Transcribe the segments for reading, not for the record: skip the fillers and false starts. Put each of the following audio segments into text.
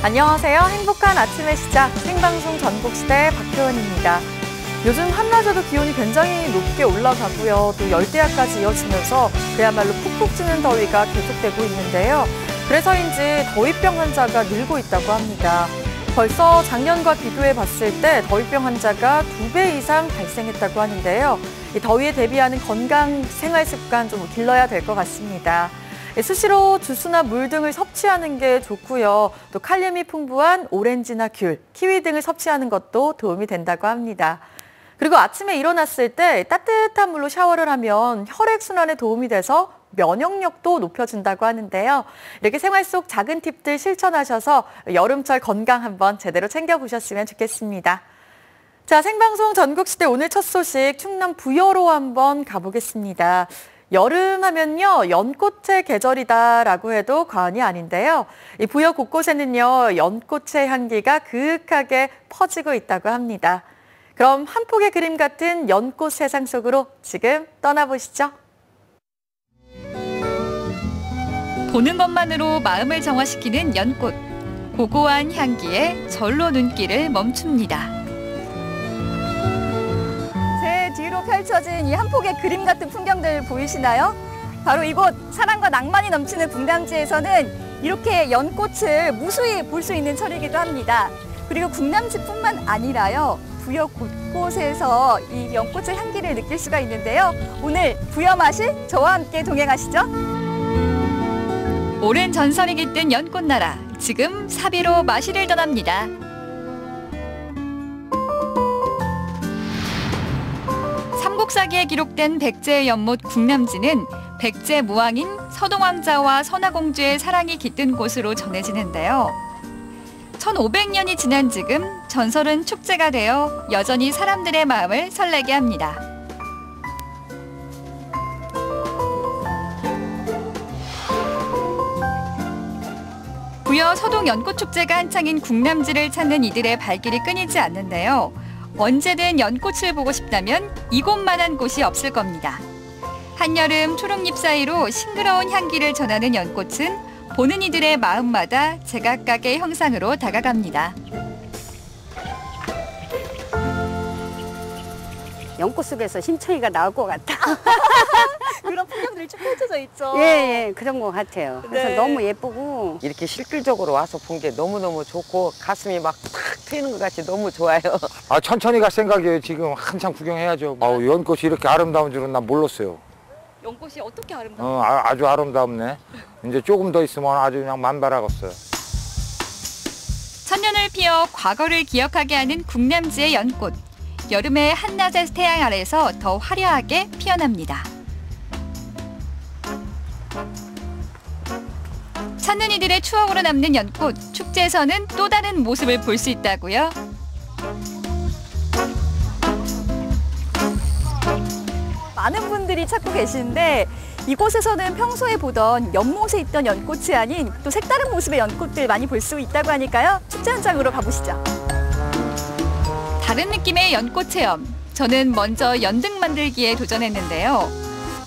안녕하세요. 행복한 아침의 시작, 생방송 전국시대 박효은입니다. 요즘 한낮에도 기온이 굉장히 높게 올라가고요. 또 열대야까지 이어지면서 그야말로 푹푹 찌는 더위가 계속되고 있는데요. 그래서인지 더위병 환자가 늘고 있다고 합니다. 벌써 작년과 비교해 봤을 때 더위병 환자가 2배 이상 발생했다고 하는데요. 이 더위에 대비하는 건강 생활 습관 좀 길러야 될 것 같습니다. 수시로 주스나 물 등을 섭취하는 게 좋고요. 또 칼륨이 풍부한 오렌지나 귤, 키위 등을 섭취하는 것도 도움이 된다고 합니다. 그리고 아침에 일어났을 때 따뜻한 물로 샤워를 하면 혈액순환에 도움이 돼서 면역력도 높여준다고 하는데요. 이렇게 생활 속 작은 팁들 실천하셔서 여름철 건강 한번 제대로 챙겨보셨으면 좋겠습니다. 자, 생방송 전국시대 오늘 첫 소식 충남 부여로 한번 가보겠습니다. 여름 하면요, 연꽃의 계절이다라고 해도 과언이 아닌데요. 이 부여 곳곳에는요, 연꽃의 향기가 그윽하게 퍼지고 있다고 합니다. 그럼 한 폭의 그림 같은 연꽃 세상 속으로 지금 떠나보시죠. 보는 것만으로 마음을 정화시키는 연꽃. 고고한 향기에 절로 눈길을 멈춥니다. 제 뒤로 펼쳐진 이 한 폭의 그림 같은 풍경들 보이시나요? 바로 이곳 사랑과 낭만이 넘치는 궁남지에서는 이렇게 연꽃을 무수히 볼 수 있는 철이기도 합니다. 그리고 궁남지뿐만 아니라요. 부여 곳곳에서 이 연꽃의 향기를 느낄 수가 있는데요. 오늘 부여마실 저와 함께 동행하시죠. 오랜 전설이 깃든 연꽃나라. 지금 사비로 마실을 떠납니다. 삼국사기에 기록된 백제의 연못 궁남지는 백제 무왕인 서동왕자와 선화공주의 사랑이 깃든 곳으로 전해지는데요. 1500년이 지난 지금 전설은 축제가 되어 여전히 사람들의 마음을 설레게 합니다. 부여 서동 연꽃축제가 한창인 궁남지를 찾는 이들의 발길이 끊이지 않는데요. 언제든 연꽃을 보고 싶다면 이곳만한 곳이 없을 겁니다. 한여름 초록잎 사이로 싱그러운 향기를 전하는 연꽃은 보는 이들의 마음마다 제각각의 형상으로 다가갑니다. 연꽃 속에서 심청이가 나올 것 같다. 그런 풍경들이 쭉 펼쳐져 있죠. 예, 그런 것 같아요. 그래서 네. 너무 예쁘고 이렇게 실질적으로 와서 본 게 너무너무 좋고 가슴이 막 탁 트이는 것 같이 너무 좋아요. 아, 천천히 갈 생각이에요. 지금 한참 구경해야죠. 아우, 연꽃이 이렇게 아름다운 줄은 난 몰랐어요. 연꽃이 어떻게 아름다워요? 아주 아름답네. 이제 조금 더 있으면 아주 그냥 만발하겠어요. 천년을 피워 과거를 기억하게 하는 궁남지의 연꽃. 여름의 한낮의 태양 아래서 더 화려하게 피어납니다. 찾는 이들의 추억으로 남는 연꽃. 축제에서는 또 다른 모습을 볼 수 있다고요? 많은 분들이 찾고 계시는데 이곳에서는 평소에 보던 연못에 있던 연꽃이 아닌 또 색다른 모습의 연꽃들 많이 볼 수 있다고 하니까요. 축제 현장으로 가보시죠. 다른 느낌의 연꽃 체험. 저는 먼저 연등 만들기에 도전했는데요.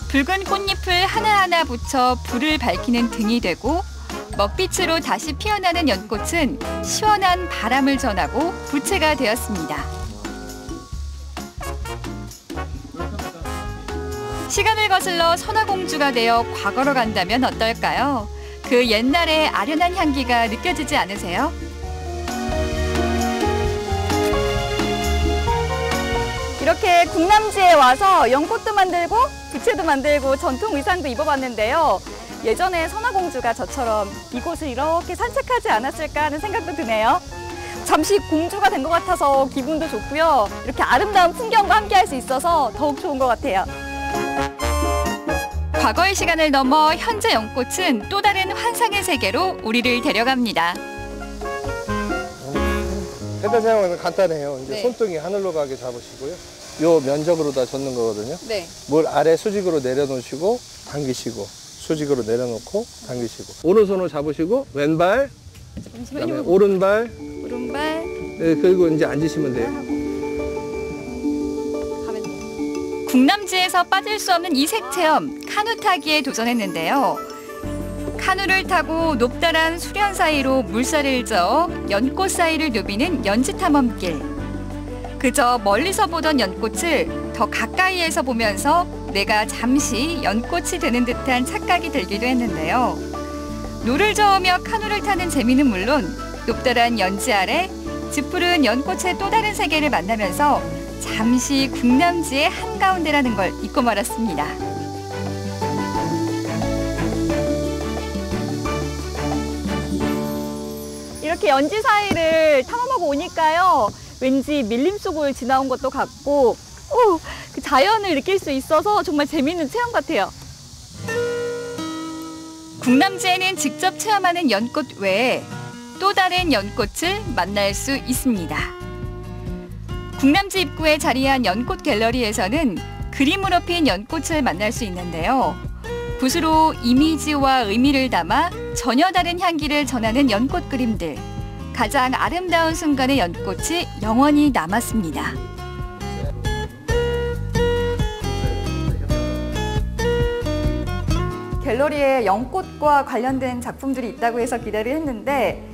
붉은 꽃잎을 하나하나 붙여 불을 밝히는 등이 되고 먹빛으로 다시 피어나는 연꽃은 시원한 바람을 전하고 부채가 되었습니다. 시간을 거슬러 선화공주가 되어 과거로 간다면 어떨까요? 그 옛날의 아련한 향기가 느껴지지 않으세요? 이렇게 궁남지에 와서 연꽃도 만들고 부채도 만들고 전통 의상도 입어봤는데요. 예전에 선화공주가 저처럼 이곳을 이렇게 산책하지 않았을까 하는 생각도 드네요. 잠시 공주가 된 것 같아서 기분도 좋고요. 이렇게 아름다운 풍경과 함께 할 수 있어서 더욱 좋은 것 같아요. 과거의 시간을 넘어 현재 연꽃은 또 다른 환상의 세계로 우리를 데려갑니다. 패드 사용은 간단해요. 이제 네. 손등이 하늘로 가게 잡으시고요. 요 면적으로 다 젓는 거거든요. 네. 물 아래 수직으로 내려놓으시고 당기시고 수직으로 내려놓고 당기시고 오른손으로 잡으시고 왼발 그다음에 오른발 오른발 네, 그리고 이제 앉으시면 돼요. 가면 돼요. 궁남지에서 빠질 수 없는 이색 체험, 카누 타기에 도전했는데요. 카누를 타고 높다란 수련 사이로 물살을 저어 연꽃 사이를 누비는 연지 탐험길. 그저 멀리서 보던 연꽃을 더 가까이에서 보면서 내가 잠시 연꽃이 되는 듯한 착각이 들기도 했는데요. 노를 저으며 카누를 타는 재미는 물론 높다란 연지 아래 짙푸른 연꽃의 또 다른 세계를 만나면서 잠시 국남지의 한가운데라는 걸 잊고 말았습니다. 이렇게 연지 사이를 탐험하고 오니까요. 왠지 밀림 속을 지나온 것도 같고 그 자연을 느낄 수 있어서 정말 재미있는 체험 같아요. 국남지에는 직접 체험하는 연꽃 외에 또 다른 연꽃을 만날 수 있습니다. 국남지 입구에 자리한 연꽃 갤러리에서는 그림으로 핀 연꽃을 만날 수 있는데요. 붓으로 이미지와 의미를 담아 전혀 다른 향기를 전하는 연꽃 그림들. 가장 아름다운 순간의 연꽃이 영원히 남았습니다. 갤러리에 연꽃과 관련된 작품들이 있다고 해서 기대를 했는데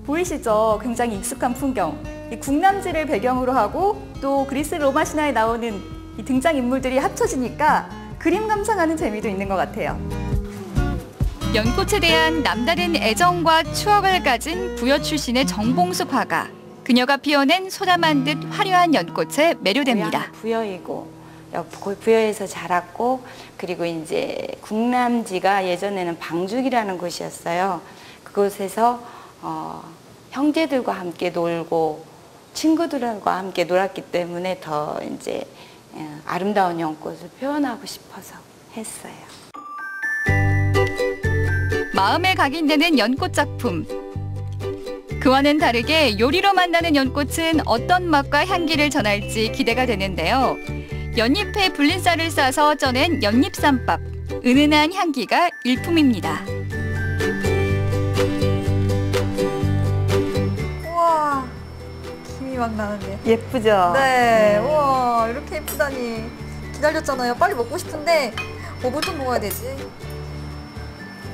보이시죠? 굉장히 익숙한 풍경. 이 국남지를 배경으로 하고 또 그리스 로마 신화에 나오는 이 등장인물들이 합쳐지니까 그림 감상하는 재미도 있는 것 같아요. 연꽃에 대한 남다른 애정과 추억을 가진 부여 출신의 정봉숙 화가. 그녀가 피워낸 소담한 듯 화려한 연꽃에 매료됩니다. 부여이고 부여에서 자랐고 그리고 이제 국남지가 예전에는 방죽이라는 곳이었어요. 그곳에서 형제들과 함께 놀고 친구들과 함께 놀았기 때문에 더 이제 아름다운 연꽃을 표현하고 싶어서 했어요. 마음에 각인되는 연꽃 작품. 그와는 다르게 요리로 만나는 연꽃은 어떤 맛과 향기를 전할지 기대가 되는데요. 연잎에 불린 쌀을 싸서 쪄낸 연잎쌈밥. 은은한 향기가 일품입니다. 우와, 김이 막 나는데. 예쁘죠? 네, 우와, 이렇게 예쁘다니. 기다렸잖아요. 빨리 먹고 싶은데 뭐부터 먹어야 되지?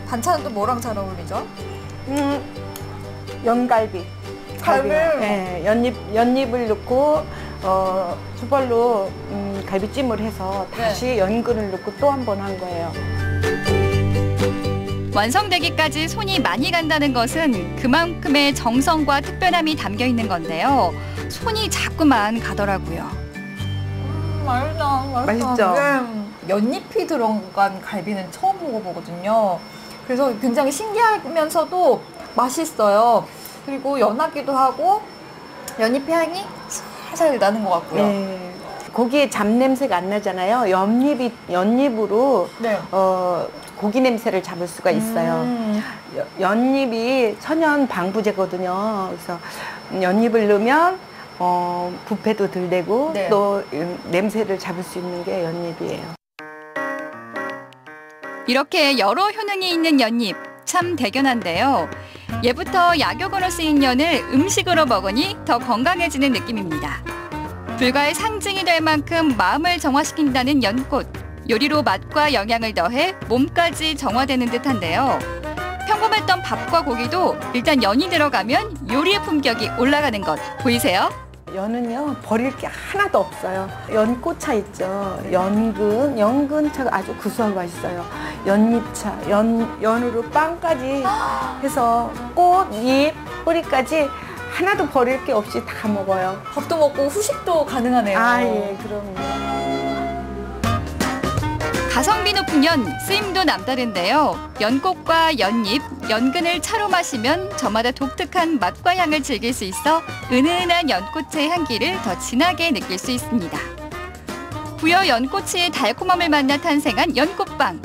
반찬은 또 뭐랑 잘 어울리죠? 연갈비. 갈비? 네, 연잎을 넣고 숯불로 갈비찜을 해서 다시 연근을 넣고 또 한 번 한 거예요. 완성되기까지 손이 많이 간다는 것은 그만큼의 정성과 특별함이 담겨 있는 건데요. 손이 자꾸만 가더라고요. 맛있다. 맛있죠? 네. 연잎이 들어간 갈비는 처음 먹어보거든요. 그래서 굉장히 신기하면서도 맛있어요. 그리고 연하기도 하고 연잎 향이 살살 나는 것 같고요. 네. 고기에 잡냄새가 안 나잖아요. 연잎으로 네. 고기 냄새를 잡을 수가 있어요. 연잎이 천연 방부제거든요. 그래서 연잎을 넣으면 부패도 덜 되고 네. 또 냄새를 잡을 수 있는 게 연잎이에요. 이렇게 여러 효능이 있는 연잎, 참 대견한데요. 예부터 약용으로 쓰인 연을 음식으로 먹으니 더 건강해지는 느낌입니다. 불과의 상징이 될 만큼 마음을 정화시킨다는 연꽃. 요리로 맛과 영양을 더해 몸까지 정화되는 듯한데요. 평범했던 밥과 고기도 일단 연이 들어가면 요리의 품격이 올라가는 것 보이세요? 연은요 버릴 게 하나도 없어요. 연꽃차 있죠. 연근차가 아주 구수하고 맛있어요. 연잎차, 연으로 빵까지 해서 꽃, 잎, 뿌리까지 하나도 버릴 게 없이 다 먹어요. 밥도 먹고 후식도 가능하네요. 아, 예, 그럼요. 가성비 높은 연, 쓰임도 남다른데요. 연꽃과 연잎, 연근을 차로 마시면 저마다 독특한 맛과 향을 즐길 수 있어 은은한 연꽃의 향기를 더 진하게 느낄 수 있습니다. 부여 연꽃의 달콤함을 만나 탄생한 연꽃빵.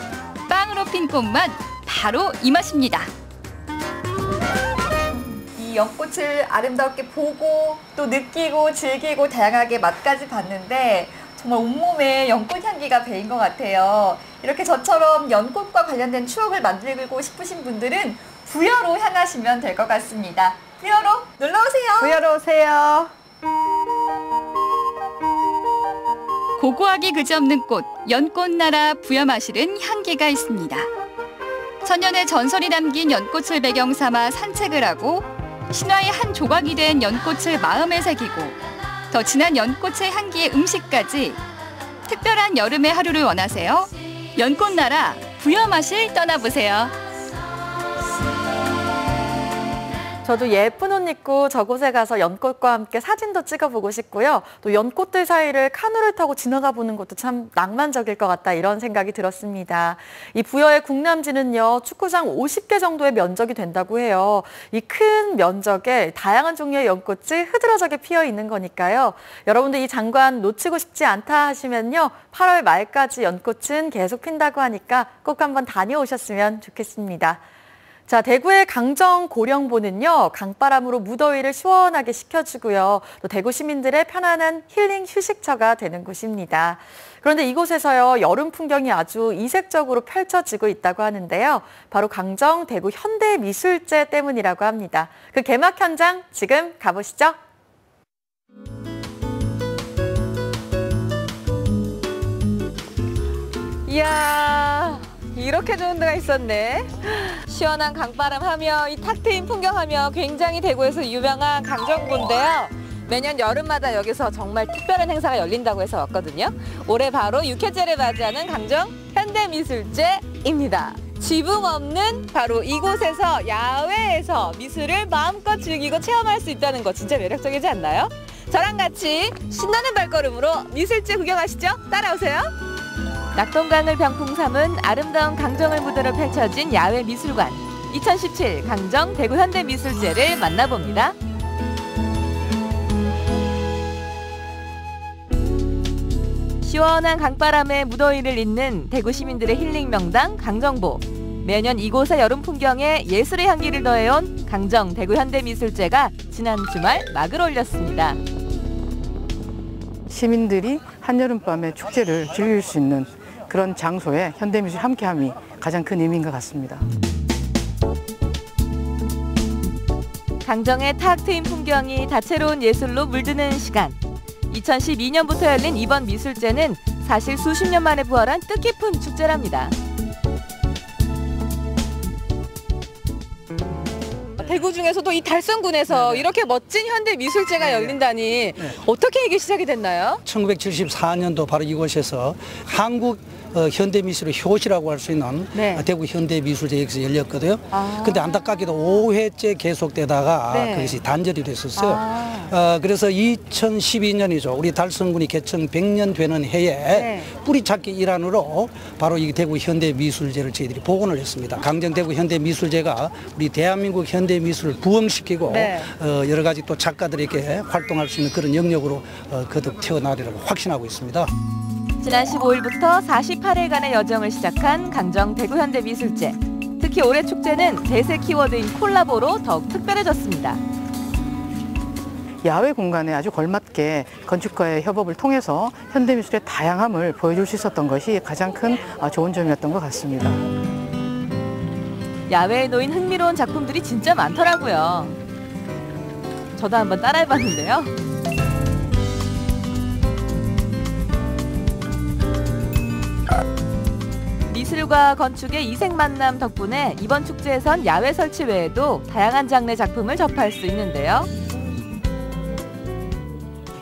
빵으로 핀 꽃맛, 바로 이 맛입니다. 이 연꽃을 아름답게 보고 또 느끼고 즐기고 다양하게 맛까지 봤는데 정말 온몸에 연꽃 향기가 배인 것 같아요. 이렇게 저처럼 연꽃과 관련된 추억을 만들고 싶으신 분들은 부여로 향하시면 될 것 같습니다. 부여로 놀러오세요. 부여로 오세요. 고고하기 그지없는 꽃, 연꽃나라 부여마실은 향기가 있습니다. 천년의 전설이 담긴 연꽃을 배경 삼아 산책을 하고 신화의 한 조각이 된 연꽃을 마음에 새기고 더 진한 연꽃의 향기의 음식까지 특별한 여름의 하루를 원하세요? 연꽃나라 부여마실 떠나보세요. 저도 예쁜 옷 입고 저곳에 가서 연꽃과 함께 사진도 찍어보고 싶고요. 또 연꽃들 사이를 카누를 타고 지나가 보는 것도 참 낭만적일 것 같다 이런 생각이 들었습니다. 이 부여의 궁남지는요. 축구장 50개 정도의 면적이 된다고 해요. 이 큰 면적에 다양한 종류의 연꽃이 흐드러져게 피어 있는 거니까요. 여러분들 이 장관 놓치고 싶지 않다 하시면요. 8월 말까지 연꽃은 계속 핀다고 하니까 꼭 한번 다녀오셨으면 좋겠습니다. 자, 대구의 강정 고령보는요, 강바람으로 무더위를 시원하게 식혀주고요. 또 대구 시민들의 편안한 힐링 휴식처가 되는 곳입니다. 그런데 이곳에서요, 여름 풍경이 아주 이색적으로 펼쳐지고 있다고 하는데요. 바로 강정 대구 현대미술제 때문이라고 합니다. 그 개막 현장 지금 가보시죠. 이야, 이렇게 좋은 데가 있었네. 시원한 강바람 하며 이 탁 트인 풍경하며 굉장히 대구에서 유명한 강정보인데요. 매년 여름마다 여기서 정말 특별한 행사가 열린다고 해서 왔거든요. 올해 바로 6회째를 맞이하는 강정 현대미술제입니다. 지붕 없는 바로 이곳에서 야외에서 미술을 마음껏 즐기고 체험할 수 있다는 거 진짜 매력적이지 않나요? 저랑 같이 신나는 발걸음으로 미술제 구경하시죠. 따라오세요. 낙동강을 병풍 삼은 아름다운 강정을 무대로 펼쳐진 야외 미술관 2017 강정 대구 현대미술제를 만나봅니다. 시원한 강바람에 무더위를 잇는 대구 시민들의 힐링 명당 강정보. 매년 이곳의 여름 풍경에 예술의 향기를 더해온 강정 대구 현대미술제가 지난 주말 막을 올렸습니다. 시민들이 한여름밤에 축제를 즐길 수 있는 그런 장소에 현대미술 함께함이 가장 큰 의미인 것 같습니다. 강정의 탁 트인 풍경이 다채로운 예술로 물드는 시간. 2012년부터 열린 이번 미술제는 사실 수십 년 만에 부활한 뜻깊은 축제랍니다. 대구 중에서도 이 달성군에서 이렇게 멋진 현대미술제가 열린다니 어떻게 이게 시작이 됐나요? 1974년도 바로 이곳에서 한국 현대미술의 효시라고 할 수 있는 대구 현대미술제 여기서 열렸거든요. 근데 안타깝게도 5회째 계속되다가 그것이 단절이 됐었어요. 그래서 2012년이죠. 우리 달성군이 개청 100년 되는 해에 뿌리찾기 일환으로 바로 이 대구 현대미술제를 저희들이 복원을 했습니다. 강정 대구 현대미술제가 우리 대한민국 현대미술을 부흥시키고 여러 가지 또 작가들에게 활동할 수 있는 그런 영역으로 거듭 태어나리라고 확신하고 있습니다. 지난 15일부터 48일간의 여정을 시작한 강정 대구 현대미술제. 특히 올해 축제는 대세 키워드인 콜라보로 더욱 특별해졌습니다. 야외 공간에 아주 걸맞게 건축가의 협업을 통해서 현대미술의 다양함을 보여줄 수 있었던 것이 가장 큰 좋은 점이었던 것 같습니다. 야외에 놓인 흥미로운 작품들이 진짜 많더라고요. 저도 한번 따라해봤는데요. 미술과 건축의 이색 만남 덕분에 이번 축제에선 야외 설치 외에도 다양한 장르의 작품을 접할 수 있는데요.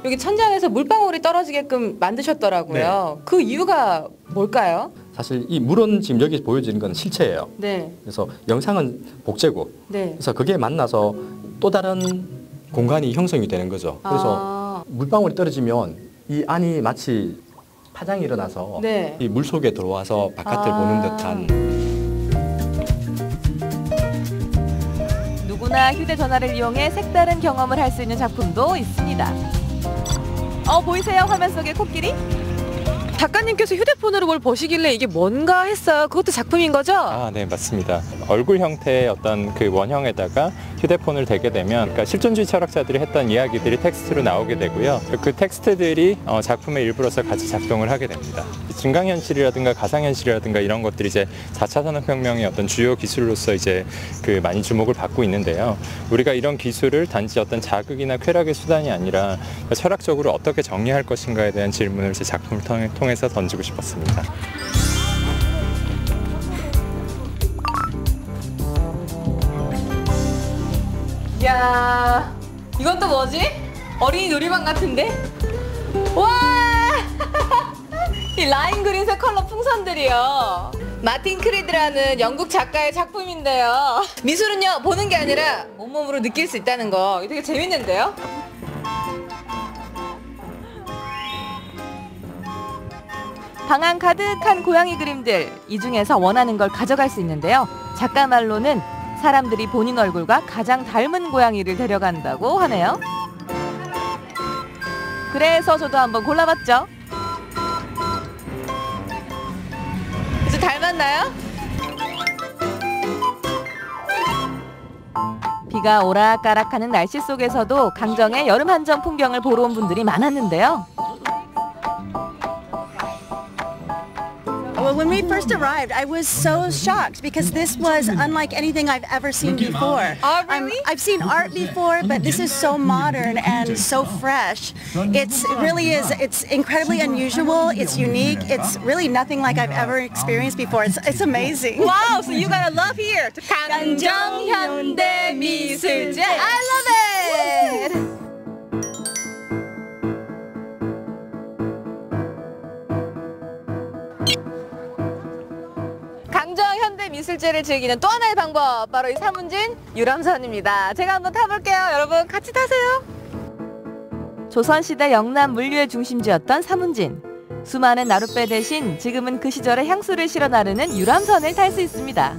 여기 천장에서 물방울이 떨어지게끔 만드셨더라고요. 그 이유가 뭘까요? 사실 이 물은 지금 여기 보여지는 건 실체예요. 그래서 영상은 복제고. 그래서 그게 만나서 또 다른 공간이 형성이 되는 거죠. 그래서 물방울이 떨어지면 이 안이 마치 파장이 일어나서 이 물 속에 들어와서 바깥을 보는 듯한. 누구나 휴대전화를 이용해 색다른 경험을 할 수 있는 작품도 있습니다. 보이세요? 화면 속의 코끼리? 작가님께서 휴대폰으로 뭘 보시길래 이게 뭔가 했어요. 그것도 작품인 거죠? 네, 맞습니다. 얼굴 형태의 어떤 그 원형에다가 휴대폰을 대게 되면 그러니까 실존주의 철학자들이 했던 이야기들이 텍스트로 나오게 되고요. 그 텍스트들이 작품의 일부로서 같이 작동을 하게 됩니다. 증강현실이라든가 가상현실이라든가 이런 것들이 이제 4차 산업혁명의 어떤 주요 기술로서 이제 그 많이 주목을 받고 있는데요. 우리가 이런 기술을 단지 어떤 자극이나 쾌락의 수단이 아니라 철학적으로 어떻게 정리할 것인가에 대한 질문을 제 작품을 통해서 던지고 싶었습니다. 야, 이건 또 뭐지? 어린이 놀이방 같은데? 와! 이 라임 그린색 컬러 풍선들이요. 마틴 크리드라는 영국 작가의 작품인데요. 미술은요, 보는 게 아니라 온몸으로 느낄 수 있다는 거. 이거 되게 재밌는데요? 방안 가득한 고양이 그림들. 이 중에서 원하는 걸 가져갈 수 있는데요. 작가 말로는 사람들이 본인 얼굴과 가장 닮은 고양이를 데려간다고 하네요. 그래서 저도 한번 골라봤죠. 그래서 닮았나요? 비가 오락가락하는 날씨 속에서도 강정의 여름 한정 풍경을 보러 온 분들이 많았는데요. Well, when we first arrived, I was so shocked because this was unlike anything I've ever seen before. Oh, really? I've seen art before, but this is so modern and so fresh. It really is. It's incredibly unusual. It's unique. It's really nothing like I've ever experienced before. It's amazing. Wow, so you gotta love here. 강정 현대 미술제. I love it. 강정 현대 미술제를 즐기는 또 하나의 방법, 바로 이 사문진 유람선입니다. 제가 한번 타볼게요. 여러분 같이 타세요. 조선시대 영남 물류의 중심지였던 사문진. 수많은 나룻배 대신 지금은 그 시절의 향수를 실어 나르는 유람선을 탈 수 있습니다.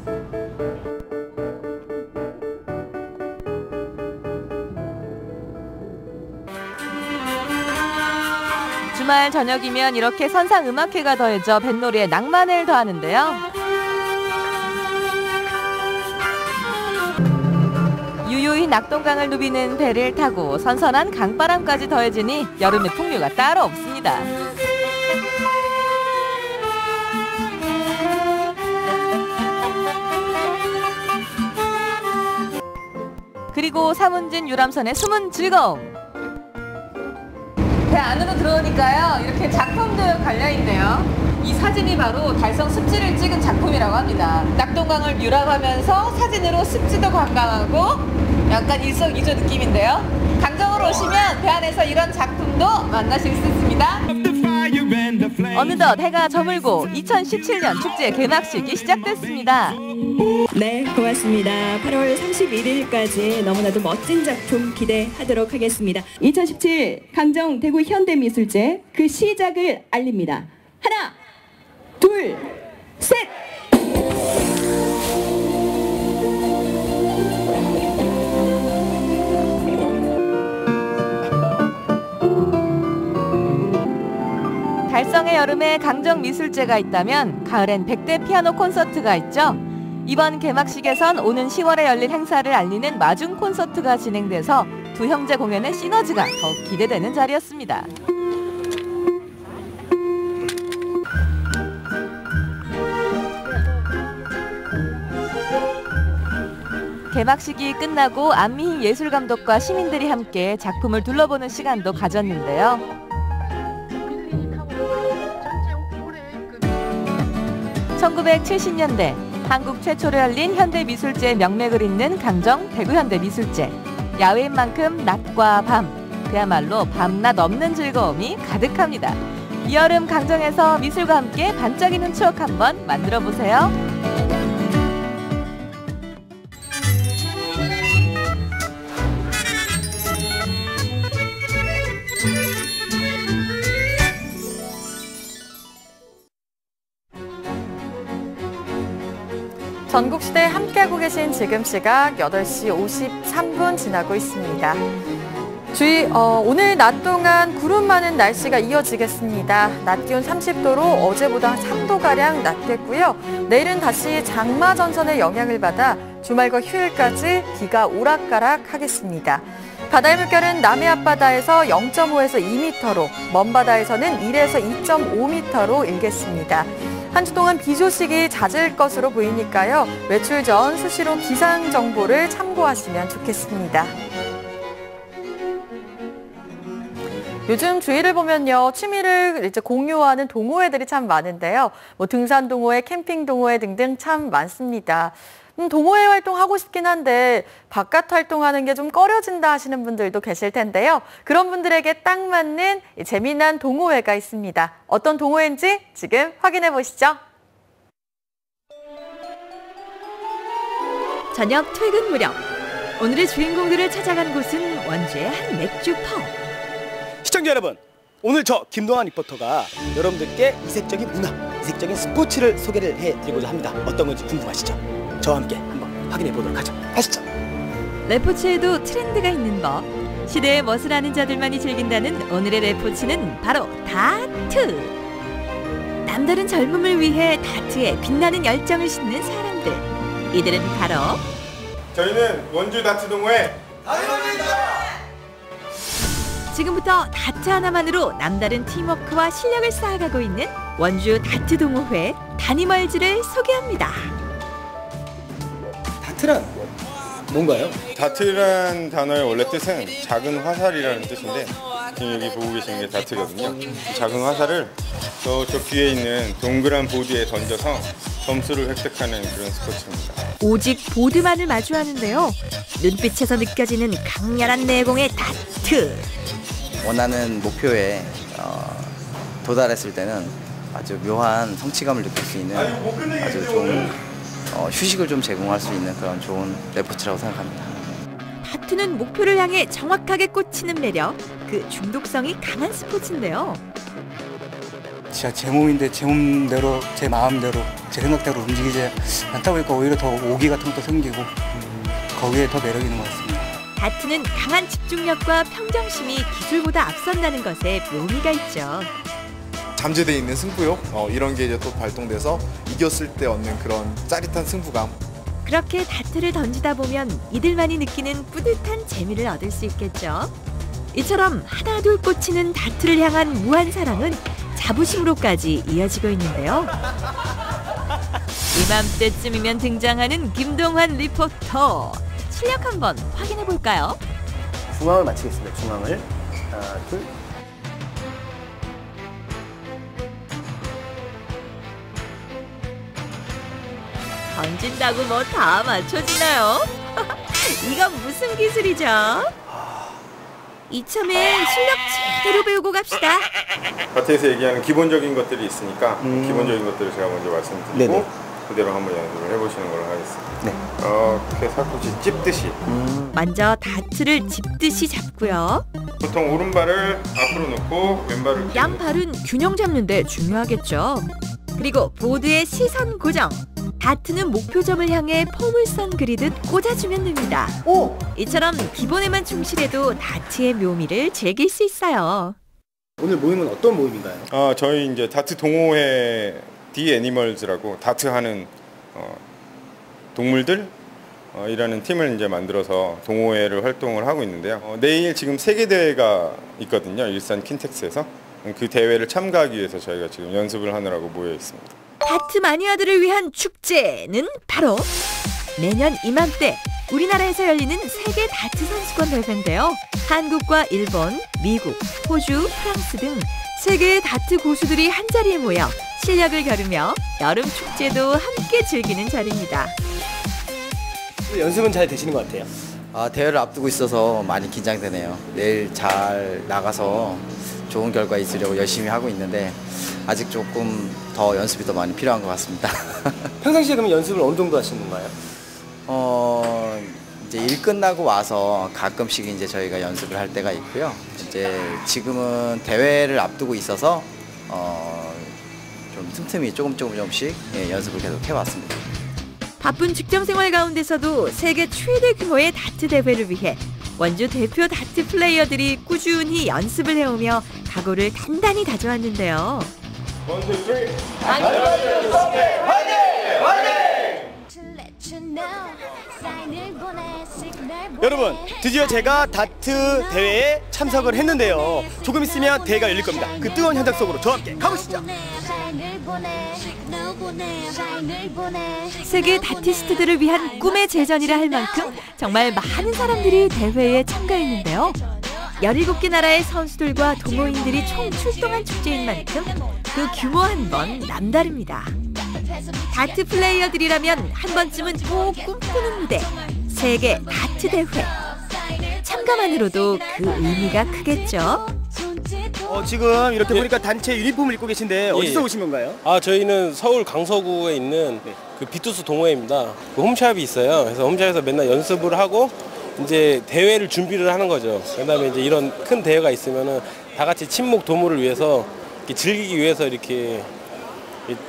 주말 저녁이면 이렇게 선상음악회가 더해져 뱃놀이에 낭만을 더하는데요. 유유히 낙동강을 누비는 배를 타고 선선한 강바람까지 더해지니 여름의 풍류가 따로 없습니다. 그리고 사문진 유람선의 숨은 즐거움. 배 안으로 들어오니까요, 이렇게 작품도 갈려있네요. 이 사진이 바로 달성 습지를 찍은 작품이라고 합니다. 낙동강을 유람하면서 사진으로 습지도 관광하고 약간 일석이조 느낌인데요. 강정으로 오시면 배 안에서 이런 작품도 만나실 수 있습니다. 어느덧 해가 저물고 2017년 축제 개막식이 시작됐습니다. 네, 고맙습니다. 8월 31일까지 너무나도 멋진 작품 기대하도록 하겠습니다. 2017 강정 대구 현대미술제 그 시작을 알립니다. 하나, 둘, 셋! 달성의 여름에 강정 미술제가 있다면 가을엔 100대 피아노 콘서트가 있죠. 이번 개막식에선 오는 10월에 열릴 행사를 알리는 마중 콘서트가 진행돼서 두 형제 공연의 시너지가 더욱 기대되는 자리였습니다. 개막식이 끝나고 안미희 예술감독과 시민들이 함께 작품을 둘러보는 시간도 가졌는데요. 1970년대 한국 최초로 열린 현대미술제의 명맥을 잇는 강정 대구현대미술제. 야외인 만큼 낮과 밤, 그야말로 밤낮 없는 즐거움이 가득합니다. 이 여름 강정에서 미술과 함께 반짝이는 추억 한번 만들어 보세요. 전국시대 함께하고 계신 지금 시각 8시 53분 지나고 있습니다. 오늘 낮 동안 구름 많은 날씨가 이어지겠습니다. 낮 기온 30도로 어제보다 3도가량 낮겠고요. 내일은 다시 장마 전선의 영향을 받아 주말과 휴일까지 비가 오락가락 하겠습니다. 바다의 물결은 남해 앞바다에서 0.5에서 2m로, 먼 바다에서는 1에서 2.5m로 일겠습니다. 한 주 동안 비 소식이 잦을 것으로 보이니까요. 외출 전 수시로 기상 정보를 참고하시면 좋겠습니다. 요즘 주위를 보면요, 취미를 이제 공유하는 동호회들이 참 많은데요. 등산 동호회, 캠핑 동호회 등등 참 많습니다. 동호회 활동하고 싶긴 한데 바깥 활동하는 게 좀 꺼려진다 하시는 분들도 계실 텐데요. 그런 분들에게 딱 맞는 재미난 동호회가 있습니다. 어떤 동호회인지 지금 확인해 보시죠. 저녁 퇴근 무렵 오늘의 주인공들을 찾아간 곳은 원주의 한 맥주 펍. 시청자 여러분, 오늘 저 김동환 리포터가 여러분들께 이색적인 문화, 이색적인 스포츠를 소개를 해드리고자 합니다. 어떤 건지 궁금하시죠? 저와 함께 한번 확인해 보도록 하죠. 가시죠. 레포츠에도 트렌드가 있는 법. 시대의 멋을 아는 자들만이 즐긴다는 오늘의 레포츠는 바로 다트. 남다른 젊음을 위해 다트에 빛나는 열정을 싣는 사람들. 이들은 바로 저희는 원주 다트 동호회 다트입니다. 지금부터 다트 하나만으로 남다른 팀워크와 실력을 쌓아가고 있는 원주 다트 동호회 다니멀즈를 소개합니다. 다트란 뭔가요? 다트란 단어의 원래 뜻은 작은 화살이라는 뜻인데 지금 여기 보고 계시는 게 다트거든요. 작은 화살을 저쪽 뒤에 있는 동그란 보드에 던져서 점수를 획득하는 그런 스포츠입니다. 오직 보드만을 마주하는데요. 눈빛에서 느껴지는 강렬한 내공의 다트. 원하는 목표에 도달했을 때는 아주 묘한 성취감을 느낄 수 있는 아주 좋은 휴식을 좀 제공할 수 있는 그런 좋은 레포츠라고 생각합니다. 다트는 목표를 향해 정확하게 꽂히는 매력, 그 중독성이 강한 스포츠인데요. 진짜 제 몸인데 제 몸대로, 제 마음대로, 제 생각대로 움직이지 않다 보니까 오히려 더 오기 같은 것도 생기고 거기에 더 매력이 있는 것 같습니다. 다트는 강한 집중력과 평정심이 기술보다 앞선다는 것에 묘미가 있죠. 잠재되어 있는 승부욕 이런 게 이제 또 발동돼서 이겼을 때 얻는 그런 짜릿한 승부감. 그렇게 다트를 던지다 보면 이들만이 느끼는 뿌듯한 재미를 얻을 수 있겠죠. 이처럼 하나둘 꽂히는 다트를 향한 무한 사랑은 자부심으로까지 이어지고 있는데요. 이맘때쯤이면 등장하는 김동환 리포터. 실력 한번 확인해 볼까요? 중앙을 맞히겠습니다. 중앙을 하나, 둘. 던진다고 뭐 다 맞춰지나요? 이건 무슨 기술이죠? 이참에 실력 제대로 배우고 갑시다. 다트에서 얘기하는 기본적인 것들이 있으니까 기본적인 것들을 제가 먼저 말씀드리고 네네. 그대로 한번 연습을 해보시는 걸로 하겠습니다. 네. 이렇게 살포시 찝듯이. 먼저 다트를 짚듯이 잡고요. 보통 오른발을 앞으로 놓고 왼발을 양발은 균형 잡는데 중요하겠죠. 그리고 보드의 시선 고정. 다트는 목표점을 향해 포물선 그리듯 꽂아주면 됩니다. 오! 이처럼 기본에만 충실해도 다트의 묘미를 즐길 수 있어요. 오늘 모임은 어떤 모임인가요? 저희 이제 다트 동호회 디 애니멀즈라고 다트하는 동물들 이라는 팀을 이제 만들어서 동호회를 활동을 하고 있는데요. 내일 지금 세계 대회가 있거든요. 일산 킨텍스에서 그 대회를 참가하기 위해서 저희가 지금 연습을 하느라고 모여 있습니다. 다트 마니아들을 위한 축제는 바로 내년 이맘때 우리나라에서 열리는 세계 다트 선수권 대회인데요. 한국과 일본, 미국, 호주, 프랑스 등 세계의 다트 고수들이 한자리에 모여 실력을 겨루며 여름 축제도 함께 즐기는 자리입니다. 연습은 잘 되시는 것 같아요. 대회를 앞두고 있어서 많이 긴장되네요. 내일 잘 나가서 좋은 결과 있으려고 열심히 하고 있는데 아직 조금 더 연습이 더 많이 필요한 것 같습니다. 평상시에 그러면 연습을 어느 정도 하시는 건가요? 이제 일 끝나고 와서 가끔씩 이제 저희가 연습을 할 때가 있고요. 이제 지금은 대회를 앞두고 있어서 좀 틈틈이 조금씩 연습을 계속 해왔습니다. 바쁜 직장 생활 가운데서도 세계 최대 규모의 다트 대회를 위해 원주 대표 다트 플레이어들이 꾸준히 연습을 해오며 각오를 단단히 다져왔는데요. 1, 2, 3. 여러분, 드디어 제가 다트 대회에 참석을 했는데요. 조금 있으면 대회가 열릴 겁니다. 그 뜨거운 현장 속으로 저와 함께 가보시죠. 세계 다티스트들을 위한 꿈의 제전이라 할 만큼 정말 많은 사람들이 대회에 참가했는데요. 17개 나라의 선수들과 동호인들이 총 출동한 축제인 만큼 그 규모 한 번 남다릅니다. 다트 플레이어들이라면 한 번쯤은 꼭 꿈꾸는 무대, 세계 다트 대회. 참가만으로도 그 의미가 크겠죠. 지금 이렇게 보니까 단체 유니폼을 입고 계신데 어디서 오신 건가요? 저희는 서울 강서구에 있는 그 비투스 동호회입니다. 그 홈샵이 있어요. 그래서 홈샵에서 맨날 연습을 하고 이제 대회를 준비를 하는 거죠. 그다음에 이제 이런 큰 대회가 있으면은 다 같이 친목 도모를 위해서 이렇게 즐기기 위해서 이렇게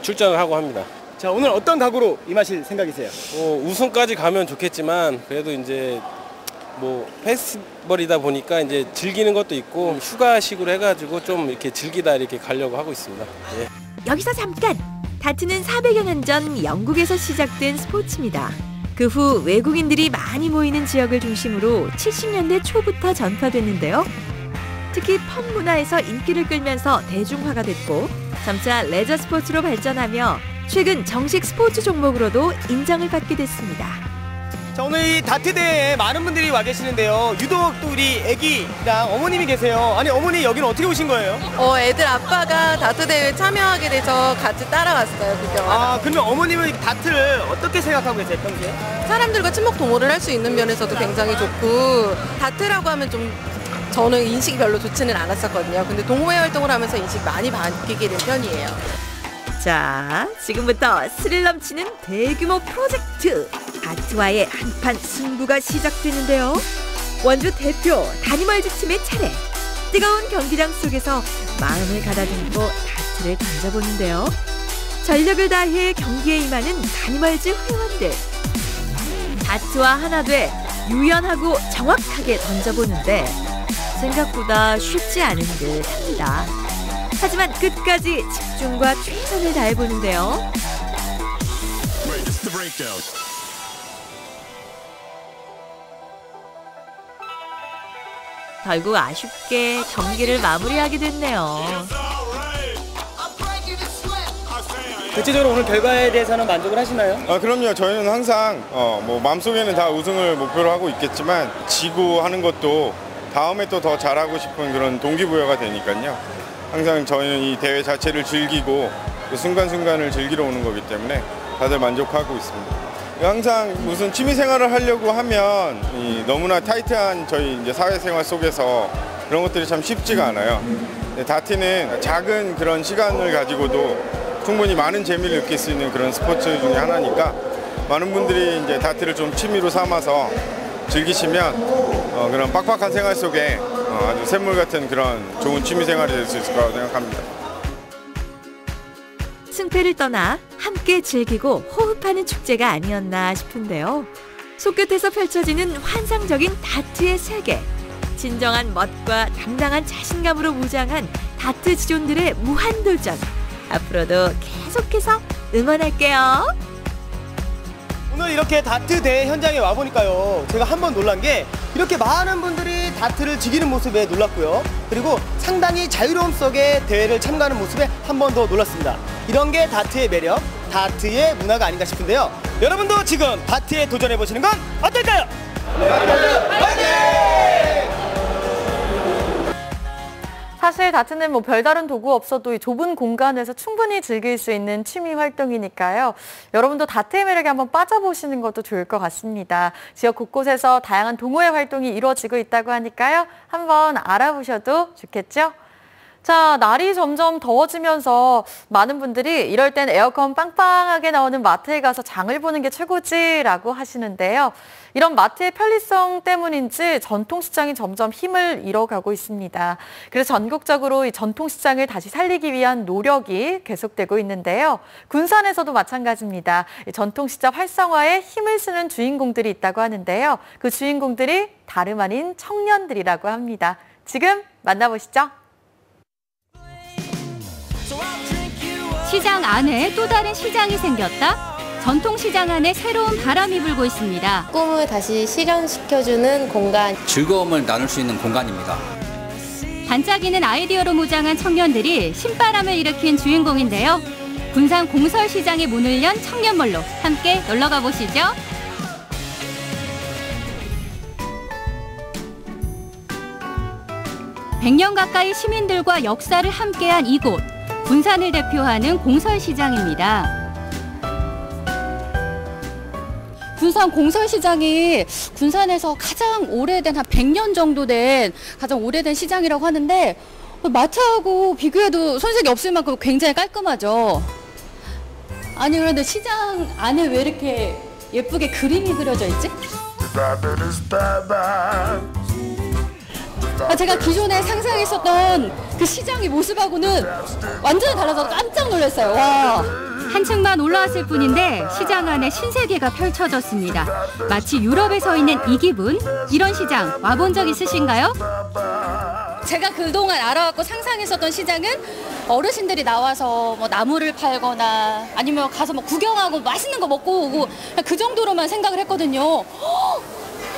출전을 하고 합니다. 자, 오늘 어떤 각오로 임하실 생각이세요? 우승까지 가면 좋겠지만 그래도 이제 뭐 페스티벌이다 보니까 이제 즐기는 것도 있고 휴가식으로 해가지고 좀 이렇게 즐기다 이렇게 가려고 하고 있습니다. 예. 여기서 잠깐! 다트는 400여 년 전 영국에서 시작된 스포츠입니다. 그 후 외국인들이 많이 모이는 지역을 중심으로 70년대 초부터 전파됐는데요. 특히 펍 문화에서 인기를 끌면서 대중화가 됐고 점차 레저 스포츠로 발전하며 최근 정식 스포츠 종목으로도 인정을 받게 됐습니다. 자, 오늘 이 다트 대회에 많은 분들이 와 계시는데요. 유독 또 우리 애기랑 어머님이 계세요. 아니, 어머니 여기는 어떻게 오신 거예요? 애들 아빠가 다트 대회에 참여하게 돼서 같이 따라왔어요, 구경하러. 그러면 어머님은 다트를 어떻게 생각하고 계세요, 평소에? 사람들과 친목 도모를 할 수 있는 면에서도 굉장히 좋고, 다트라고 하면 좀 저는 인식이 별로 좋지는 않았었거든요. 근데 동호회 활동을 하면서 인식이 많이 바뀌게 된 편이에요. 자, 지금부터 스릴 넘치는 대규모 프로젝트 다트와의 한판 승부가 시작되는데요. 원주 대표 다니멀즈 팀의 차례. 뜨거운 경기장 속에서 마음을 가다듬고 다트를 던져보는데요. 전력을 다해 경기에 임하는 다니멀즈 회원들. 다트와 하나 돼 유연하고 정확하게 던져보는데 생각보다 쉽지 않은 듯 합니다. 하지만 끝까지 집중과 최선을 다해보는데요. 결국 아쉽게 경기를 마무리하게 됐네요. 대체적으로 오늘 결과에 대해서는 만족을 하시나요? 그럼요. 저희는 항상 뭐 마음속에는 다 우승을 목표로 하고 있겠지만 지고 하는 것도 다음에 또 더 잘하고 싶은 그런 동기부여가 되니까요. 항상 저희는 이 대회 자체를 즐기고 그 순간순간을 즐기러 오는 거기 때문에 다들 만족하고 있습니다. 항상 무슨 취미생활을 하려고 하면 너무나 타이트한 저희 이제 사회생활 속에서 그런 것들이 참 쉽지가 않아요. 다트는 작은 그런 시간을 가지고도 충분히 많은 재미를 느낄 수 있는 그런 스포츠 중에 하나니까 많은 분들이 이제 다트를 좀 취미로 삼아서 즐기시면 그런 빡빡한 생활 속에 아주 샘물 같은 그런 좋은 취미 생활이 될 수 있을 거라고 생각합니다. 승패를 떠나 함께 즐기고 호흡하는 축제가 아니었나 싶은데요. 손끝에서 펼쳐지는 환상적인 다트의 세계. 진정한 멋과 당당한 자신감으로 무장한 다트 지존들의 무한도전. 앞으로도 계속해서 응원할게요. 오늘 이렇게 다트 대회 현장에 와보니까요, 제가 한번 놀란 게 이렇게 많은 분들이 다트를 즐기는 모습에 놀랐고요. 그리고 상당히 자유로움 속에 대회를 참가하는 모습에 한 번 더 놀랐습니다. 이런 게 다트의 매력, 다트의 문화가 아닌가 싶은데요. 여러분도 지금 다트에 도전해보시는 건 어떨까요? 사실 다트는 뭐 별다른 도구 없어도 이 좁은 공간에서 충분히 즐길 수 있는 취미 활동이니까요. 여러분도 다트의 매력에 한번 빠져보시는 것도 좋을 것 같습니다. 지역 곳곳에서 다양한 동호회 활동이 이루어지고 있다고 하니까요. 한번 알아보셔도 좋겠죠? 자, 날이 점점 더워지면서 많은 분들이 이럴 땐 에어컨 빵빵하게 나오는 마트에 가서 장을 보는 게 최고지라고 하시는데요. 이런 마트의 편리성 때문인지 전통시장이 점점 힘을 잃어가고 있습니다. 그래서 전국적으로 이 전통시장을 다시 살리기 위한 노력이 계속되고 있는데요. 군산에서도 마찬가지입니다. 전통시장 활성화에 힘을 쓰는 주인공들이 있다고 하는데요. 그 주인공들이 다름 아닌 청년들이라고 합니다. 지금 만나보시죠. 시장 안에 또 다른 시장이 생겼다? 전통시장 안에 새로운 바람이 불고 있습니다. 꿈을 다시 실현시켜주는 공간. 즐거움을 나눌 수 있는 공간입니다. 반짝이는 아이디어로 무장한 청년들이 신바람을 일으킨 주인공인데요. 군산 공설시장의 문을 연 청년몰로 함께 놀러가 보시죠. (100년) 가까이 시민들과 역사를 함께한 이곳. 군산을 대표하는 공설시장입니다. 군산 공설시장이 군산에서 가장 오래된 한 100년 정도 된 가장 오래된 시장이라고 하는데 마트하고 비교해도 손색이 없을 만큼 굉장히 깔끔하죠. 아니 그런데 시장 안에 왜 이렇게 예쁘게 그림이 그려져 있지? 제가 기존에 상상했었던 그 시장의 모습하고는 완전히 달라서 깜짝 놀랐어요. 와. 한층만 올라왔을 뿐인데 시장 안에 신세계가 펼쳐졌습니다. 마치 유럽에 서 있는 이 기분. 이런 시장 와본 적 있으신가요? 제가 그동안 알아왔고 상상했었던 시장은 어르신들이 나와서 뭐 나물을 팔거나 아니면 가서 뭐 구경하고 맛있는 거 먹고 오고 그 정도로만 생각을 했거든요.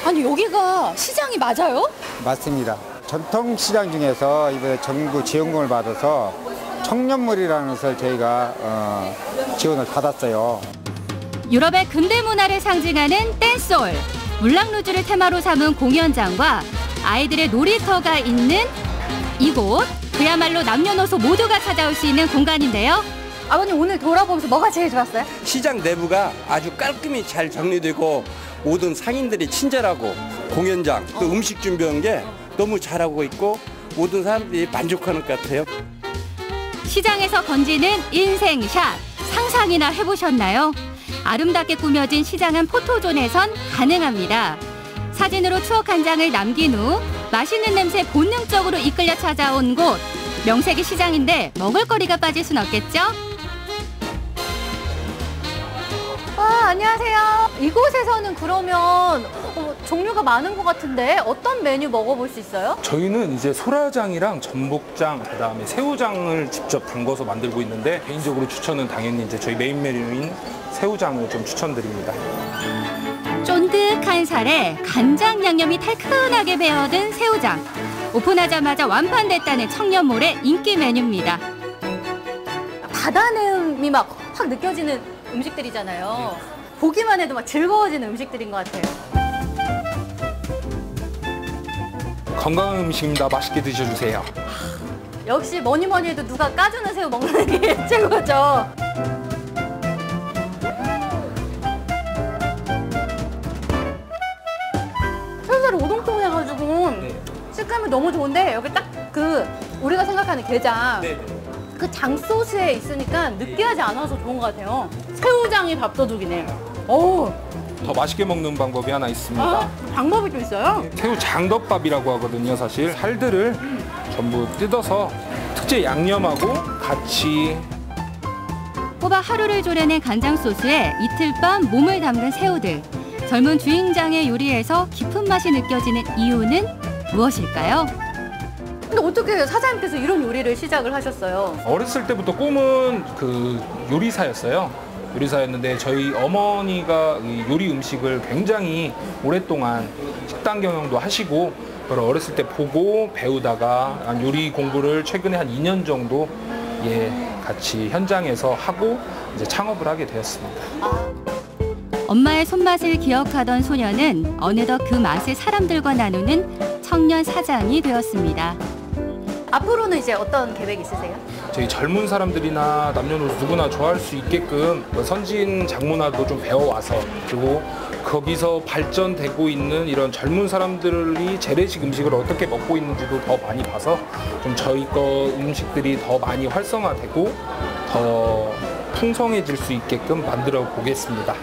아니 여기가 시장이 맞아요? 맞습니다. 전통시장 중에서 이번에 정부 지원금을 받아서 청년몰이라는 것을 저희가 지원을 받았어요. 유럽의 근대 문화를 상징하는 댄스홀, 물랑루즈를 테마로 삼은 공연장과 아이들의 놀이터가 있는 이곳, 그야말로 남녀노소 모두가 찾아올 수 있는 공간인데요. 아버님 오늘 돌아보면서 뭐가 제일 좋았어요? 시장 내부가 아주 깔끔히 잘 정리되고 모든 상인들이 친절하고 공연장, 또 음식 준비한 게 너무 잘하고 있고 모든 사람들이 만족하는 것 같아요. 시장에서 건지는 인생샷, 상상이나 해보셨나요? 아름답게 꾸며진 시장 안 포토존에선 가능합니다. 사진으로 추억 한 장을 남긴 후 맛있는 냄새 본능적으로 이끌려 찾아온 곳. 명색이 시장인데 먹을거리가 빠질 순 없겠죠? 안녕하세요. 이곳에서는 그러면 종류가 많은 것 같은데 어떤 메뉴 먹어볼 수 있어요? 저희는 이제 소라장이랑 전복장, 그다음에 새우장을 직접 담궈서 만들고 있는데 개인적으로 추천은 당연히 이제 저희 메인 메뉴인 새우장을 좀 추천드립니다. 쫀득한 살에 간장 양념이 달큰하게 배어든 새우장. 오픈하자마자 완판됐다는 청년몰의 인기 메뉴입니다. 바다 내음이 막 확 느껴지는 음식들이잖아요. 보기만 해도 막 즐거워지는 음식들인 것 같아요. 건강한 음식입니다. 맛있게 드셔주세요. 역시 뭐니 해도 누가 까주는 새우 먹는 게 최고죠. 새우살이 오동통 해가지고 식감이 너무 좋은데 여기 딱 그 우리가 생각하는 게장 그 장 소스에 있으니까 느끼하지 않아서 좋은 것 같아요. 새우장이 밥도둑이네. 오. 더 맛있게 먹는 방법이 하나 있습니다. 방법이 또 있어요? 새우 장덮밥이라고 하거든요. 사실 살들을 전부 뜯어서 특제 양념하고 같이 호박 하루를 졸여낸 간장 소스에 이틀 밤 몸을 담근 새우들. 젊은 주인장의 요리에서 깊은 맛이 느껴지는 이유는 무엇일까요? 근데 어떻게 사장님께서 이런 요리를 시작을 하셨어요? 어렸을 때부터 꿈은 그 요리사였어요. 요리사였는데 저희 어머니가 이 요리 음식을 굉장히 오랫동안 식당 경영도 하시고 그걸 어렸을 때 보고 배우다가 요리 공부를 최근에 한 2년 정도 같이 현장에서 하고 이제 창업을 하게 되었습니다. 엄마의 손맛을 기억하던 소녀는 어느덧 그 맛을 사람들과 나누는 청년 사장이 되었습니다. 앞으로는 이제 어떤 계획 있으세요? 저희 젊은 사람들이나 남녀노소 누구나 좋아할 수 있게끔 선진 장문화도 좀 배워와서 그리고 거기서 발전되고 있는 이런 젊은 사람들이 재래식 음식을 어떻게 먹고 있는지도 더 많이 봐서 좀 저희 거 음식들이 더 많이 활성화되고 더 풍성해질 수 있게끔 만들어 보겠습니다.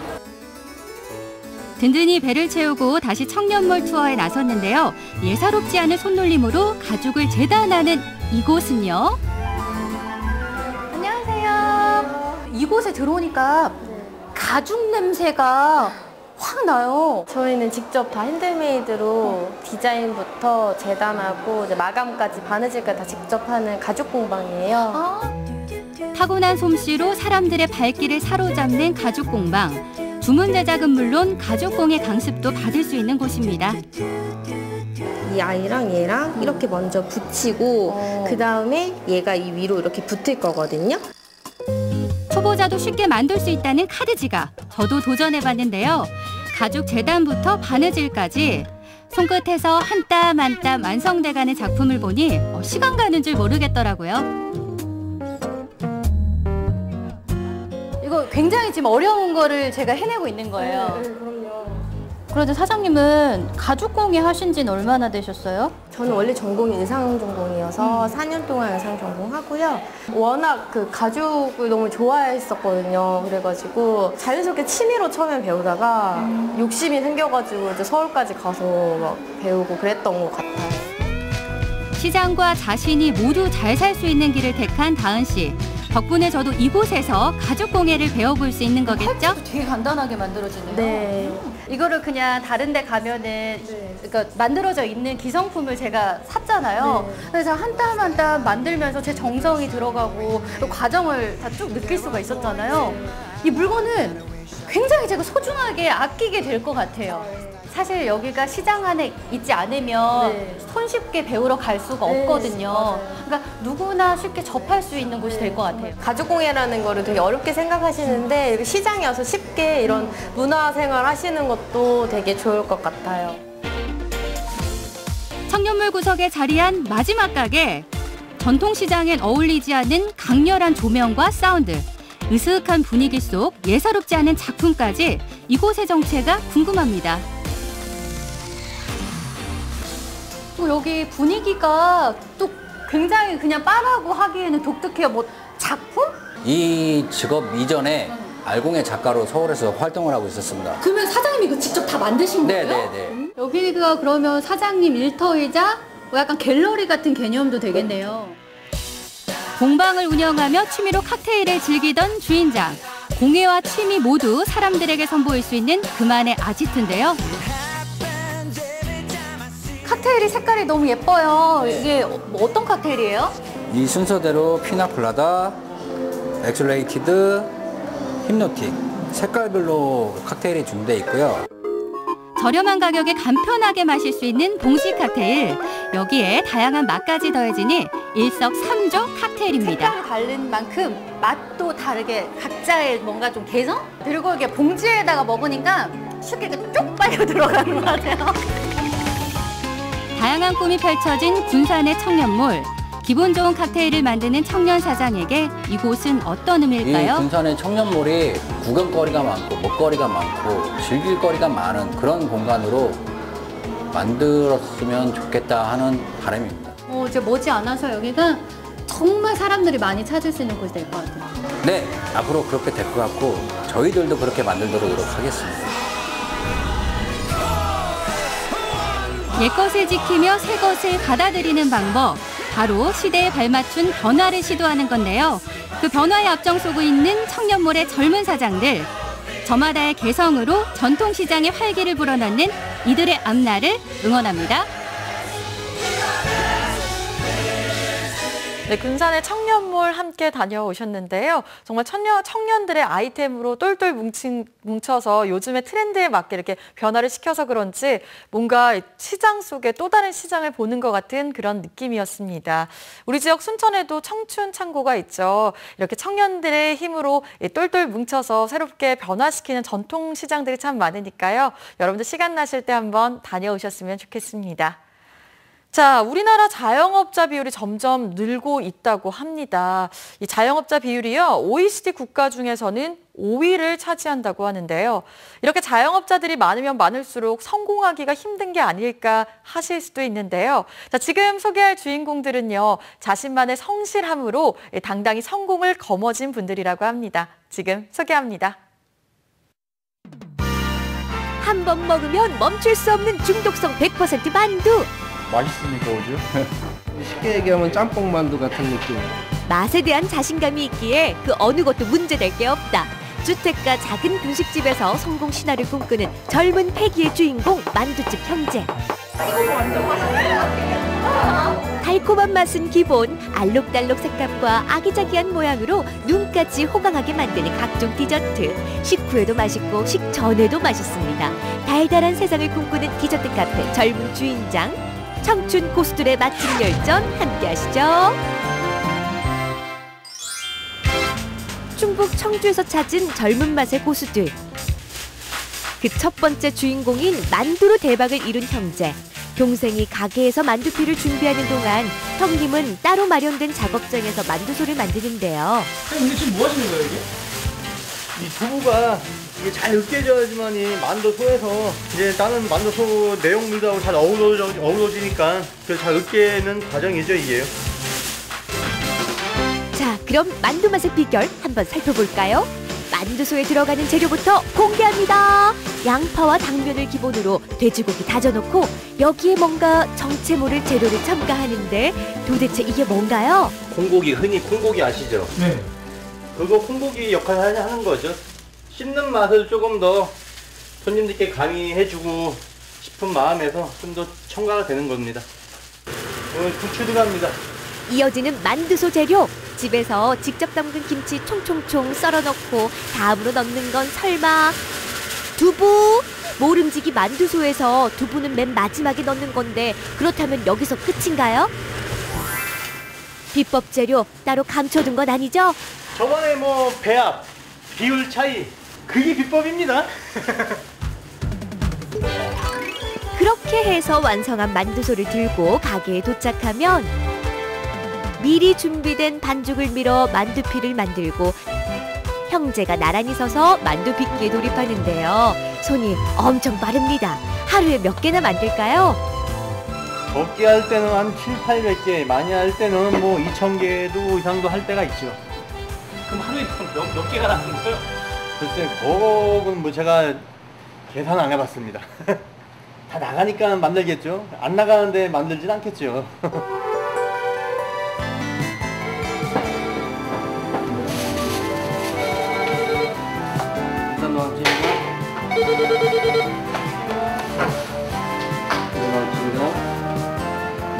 든든히 배를 채우고 다시 청년몰 투어에 나섰는데요. 예사롭지 않은 손놀림으로 가족을 재단하는 이곳은요. 안녕하세요. 이곳에 들어오니까 가죽 냄새가 확 나요. 저희는 직접 다 핸드메이드로 디자인부터 재단하고 이제 마감까지 바느질까지 다 직접 하는 가죽 공방이에요. 타고난 솜씨로 사람들의 발길을 사로잡는 가죽 공방. 주문 제작은 물론 가죽공예 강습도 받을 수 있는 곳입니다. 이 아이랑 얘랑 이렇게 먼저 붙이고 그 다음에 얘가 이 위로 이렇게 붙을 거거든요. 초보자도 쉽게 만들 수 있다는 카드 지갑. 저도 도전해봤는데요. 가죽 재단부터 바느질까지 손끝에서 한 땀 한 땀 완성돼가는 작품을 보니 시간 가는 줄 모르겠더라고요. 이거 굉장히 지금 어려운 거를 제가 해내고 있는 거예요. 네, 그럼요. 그런데 사장님은 가죽공예 하신 지는 얼마나 되셨어요? 저는 원래 전공이 의상 전공이어서 4년 동안 의상 전공하고요. 워낙 그 가죽을 너무 좋아했었거든요. 그래가지고 자연스럽게 취미로 처음에 배우다가 욕심이 생겨가지고 이제 서울까지 가서 막 배우고 그랬던 것 같아요. 시장과 자신이 모두 잘 살 수 있는 길을 택한 다은 씨. 덕분에 저도 이곳에서 가죽공예를 배워볼 수 있는 거겠죠? 되게 간단하게 만들어지네요. 네. 이거를 그냥 다른 데 가면은 그러니까 만들어져 있는 기성품을 제가 샀잖아요. 네. 그래서 한 땀 한 땀 만들면서 제 정성이 들어가고 그 과정을 다 쭉 느낄 수가 있었잖아요. 이 물건은 굉장히 제가 소중하게 아끼게 될 것 같아요. 사실 여기가 시장 안에 있지 않으면 손쉽게 배우러 갈 수가 없거든요. 그러니까 누구나 쉽게 접할 수 있는 곳이 될 것 같아요. 가죽공예라는 거를 되게 어렵게 생각하시는데 여기 시장에 와서 쉽게 이런 문화생활 하시는 것도 되게 좋을 것 같아요. 청년몰 구석에 자리한 마지막 가게. 전통시장엔 어울리지 않는 강렬한 조명과 사운드, 으스스한 분위기 속 예사롭지 않은 작품까지 이곳의 정체가 궁금합니다. 여기 분위기가 또 굉장히 그냥 바라고 하기에는 독특해요. 뭐 작품? 이 직업 이전에 알공예 작가로 서울에서 활동을 하고 있었습니다. 그러면 사장님이 이거 직접 다 만드신 거예요? 네네네. 여기가 그러면 사장님 일터이자 뭐 약간 갤러리 같은 개념도 되겠네요. 공방을 운영하며 취미로 칵테일을 즐기던 주인장. 공예와 취미 모두 사람들에게 선보일 수 있는 그만의 아지트인데요. 칵테일이 색깔이 너무 예뻐요. 이게 뭐 어떤 칵테일이에요? 이 순서대로 피나콜라다, 엑슬레이티드, 힙노틱 색깔별로 칵테일이 준비되어 있고요. 저렴한 가격에 간편하게 마실 수 있는 봉지 칵테일. 여기에 다양한 맛까지 더해지니 일석삼조 칵테일입니다. 색깔이 다른 만큼 맛도 다르게 각자의 뭔가 좀 개성? 그리고 이게 봉지에다가 먹으니까 쉽게 쭉 빨려 들어가는 것 같아요. 다양한 꿈이 펼쳐진 군산의 청년몰. 기분 좋은 칵테일을 만드는 청년 사장에게 이곳은 어떤 의미일까요? 이 군산의 청년몰이 구경거리가 많고 먹거리가 많고 즐길거리가 많은 그런 공간으로 만들었으면 좋겠다 하는 바람입니다. 이제 머지않아서 여기가 정말 사람들이 많이 찾을 수 있는 곳이 될 것 같아요. 네, 앞으로 그렇게 될 것 같고 저희들도 그렇게 만들도록 노력하겠습니다. 옛것을 지키며 새것을 받아들이는 방법. 바로 시대에 발맞춘 변화를 시도하는 건데요. 그 변화에 앞장서고 있는 청년몰의 젊은 사장들. 저마다의 개성으로 전통시장의 활기를 불어넣는 이들의 앞날을 응원합니다. 네, 군산의 청년몰 함께 다녀오셨는데요. 정말 청년들의 아이템으로 똘똘 뭉쳐서 요즘의 트렌드에 맞게 이렇게 변화를 시켜서 그런지 뭔가 시장 속에 또 다른 시장을 보는 것 같은 그런 느낌이었습니다. 우리 지역 순천에도 청춘 창고가 있죠. 이렇게 청년들의 힘으로 똘똘 뭉쳐서 새롭게 변화시키는 전통 시장들이 참 많으니까요. 여러분들 시간 나실 때 한번 다녀오셨으면 좋겠습니다. 자, 우리나라 자영업자 비율이 점점 늘고 있다고 합니다. 이 자영업자 비율이요, OECD 국가 중에서는 5위를 차지한다고 하는데요. 이렇게 자영업자들이 많으면 많을수록 성공하기가 힘든 게 아닐까 하실 수도 있는데요. 자, 지금 소개할 주인공들은요, 자신만의 성실함으로 당당히 성공을 거머쥔 분들이라고 합니다. 지금 소개합니다. 한 번 먹으면 멈출 수 없는 중독성 100% 만두. 맛있으니까 오죠. 쉽게 얘기하면 짬뽕 만두 같은 느낌. 맛에 대한 자신감이 있기에 그 어느 것도 문제될 게 없다. 주택가 작은 분식집에서 성공 신화를 꿈꾸는 젊은 패기의 주인공 만두집 형제. 달콤한 맛은 기본, 알록달록 색감과 아기자기한 모양으로 눈까지 호강하게 만드는 각종 디저트. 식후에도 맛있고 식전에도 맛있습니다. 달달한 세상을 꿈꾸는 디저트 카페 젊은 주인장. 청춘 고수들의 맛집 열전 함께 하시죠. 충북 청주에서 찾은 젊은 맛의 고수들. 그 첫 번째 주인공인 만두로 대박을 이룬 형제. 동생이 가게에서 만두피를 준비하는 동안 형님은 따로 마련된 작업장에서 만두소를 만드는데요. 근데 지금 뭐 하시는 거예요, 이게? 이 부부가 이게 잘 으깨져야지만이 만두소에서 이제 다른 만두소 내용물들하고 잘 어우러지니까 잘 으깨는 과정이죠, 이게요. 자, 그럼 만두 맛의 비결 한번 살펴볼까요? 만두소에 들어가는 재료부터 공개합니다. 양파와 당면을 기본으로 돼지고기 다져놓고 여기에 뭔가 정체 모를 재료를 첨가하는데 도대체 이게 뭔가요? 콩고기, 흔히 콩고기 아시죠? 네. 그거 콩고기 역할을 하는 거죠. 씹는 맛을 조금 더 손님들께 가미해주고 싶은 마음에서 좀 더 첨가가 되는 겁니다. 오늘 부추 들어갑니다. 이어지는 만두소 재료. 집에서 직접 담근 김치 총총총 썰어 넣고 다음으로 넣는 건 설마 두부? 모름지기 만두소에서 두부는 맨 마지막에 넣는 건데 그렇다면 여기서 끝인가요? 비법 재료 따로 감춰둔 건 아니죠? 저번에 뭐 배합, 비율 차이 그게 비법입니다. 그렇게 해서 완성한 만두소를 들고 가게에 도착하면 미리 준비된 반죽을 밀어 만두피를 만들고 형제가 나란히 서서 만두 빚기에 돌입하는데요. 손이 엄청 빠릅니다. 하루에 몇 개나 만들까요? 적게 할 때는 한 7, 800개, 많이 할 때는 뭐 2,000개도 이상도 할 때가 있죠. 그럼 하루에 몇 개가 나는 거예요? 글쎄, 그건 뭐 제가 계산 안 해봤습니다. 다 나가니까 만들겠죠. 안 나가는데 만들진 않겠죠.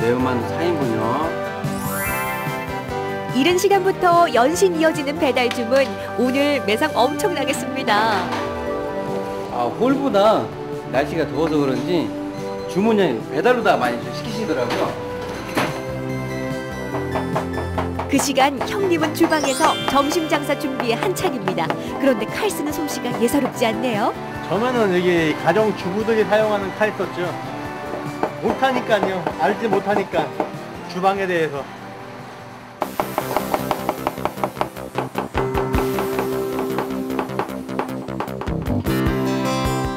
매운만두 4인분이요. 이른 시간부터 연신 이어지는 배달 주문. 오늘 매상 엄청나겠습니다. 홀보다 날씨가 더워서 그런지 주문이 배달로 다 많이 시키시더라고요. 그 시간 형님은 주방에서 점심 장사 준비에 한창입니다. 그런데 칼 쓰는 솜씨가 예사롭지 않네요. 처음에는 여기 가정 주부들이 사용하는 칼 썼죠. 못하니까요. 알지 못하니까 주방에 대해서.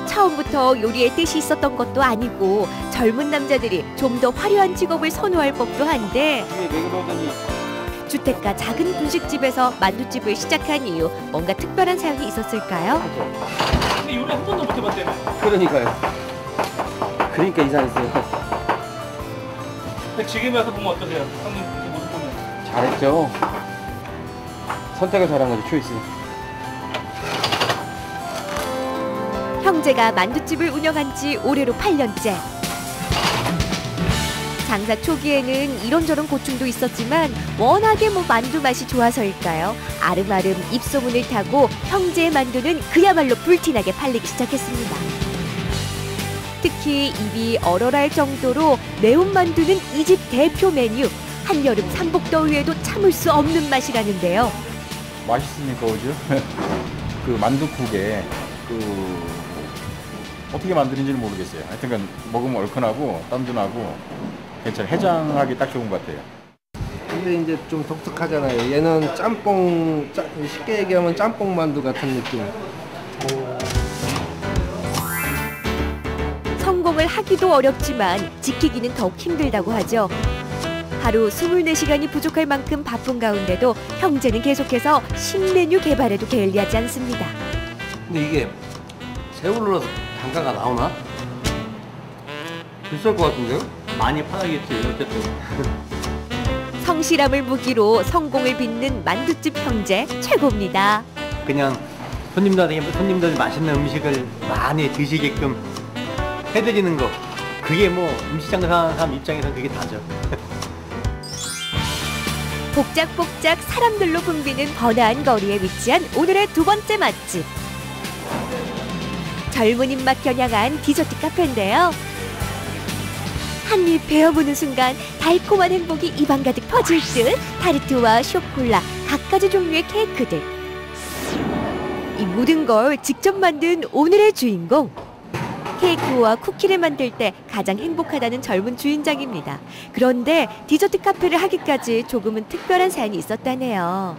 처음부터 요리에 뜻이 있었던 것도 아니고 젊은 남자들이 좀 더 화려한 직업을 선호할 법도 한데 주택가 작은 분식집에서 만두집을 시작한 이유 뭔가 특별한 사연이 있었을까요? 근데 요리 한 번도 못 해봤대요. 그러니까요. 그러니까 이상했어요. 근데 지금 와서 보면 어떠세요? 형님 모습 보면. 잘했죠. 선택을 잘한 거죠, 초이스. 형제가 만두집을 운영한 지 올해로 8년째. 장사 초기에는 이런저런 고충도 있었지만 워낙에 만두 맛이 좋아서일까요? 아름아름 입소문을 타고 형제의 만두는 그야말로 불티나게 팔리기 시작했습니다. 특히 입이 얼얼할 정도로 매운 만두는 이 집 대표 메뉴. 한여름 삼복더위에도 참을 수 없는 맛이라는데요. 맛있으니까 오죠. 그 만두국에 어떻게 만드는지는 모르겠어요. 하여튼 먹으면 얼큰하고 땀도 괜찮아요. 해장하기 딱 좋은 것 같아요. 근데 이제 좀 독특하잖아요. 얘는 짬뽕, 쉽게 얘기하면 짬뽕 만두 같은 느낌. 성공을 하기도 어렵지만 지키기는 더욱 힘들다고 하죠. 하루 24시간이 부족할 만큼 바쁜 가운데도 형제는 계속해서 신메뉴 개발에도 게을리하지 않습니다. 근데 이게 새우를 넣어서 단가가 나오나? 비쌀 것 같은데요? 많이 팔아야겠지, 어쨌든. 성실함을 무기로 성공을 빚는 만두집 형제 최고입니다. 그냥 손님들이 맛있는 음식을 많이 드시게끔 해드리는 거. 그게 뭐 음식 장사하는 사람 입장에서는 그게 다죠. 복작복작 사람들로 붐비는 번화한 거리에 위치한 오늘의 두 번째 맛집. 젊은 입맛 겨냥한 디저트 카페인데요. 한입 베어보는 순간 달콤한 행복이 입안 가득 퍼질 듯 타르트와 쇼콜라, 갖가지 종류의 케이크들. 이 모든 걸 직접 만든 오늘의 주인공. 케이크와 쿠키를 만들 때 가장 행복하다는 젊은 주인장입니다. 그런데 디저트 카페를 하기까지 조금은 특별한 사연이 있었다네요.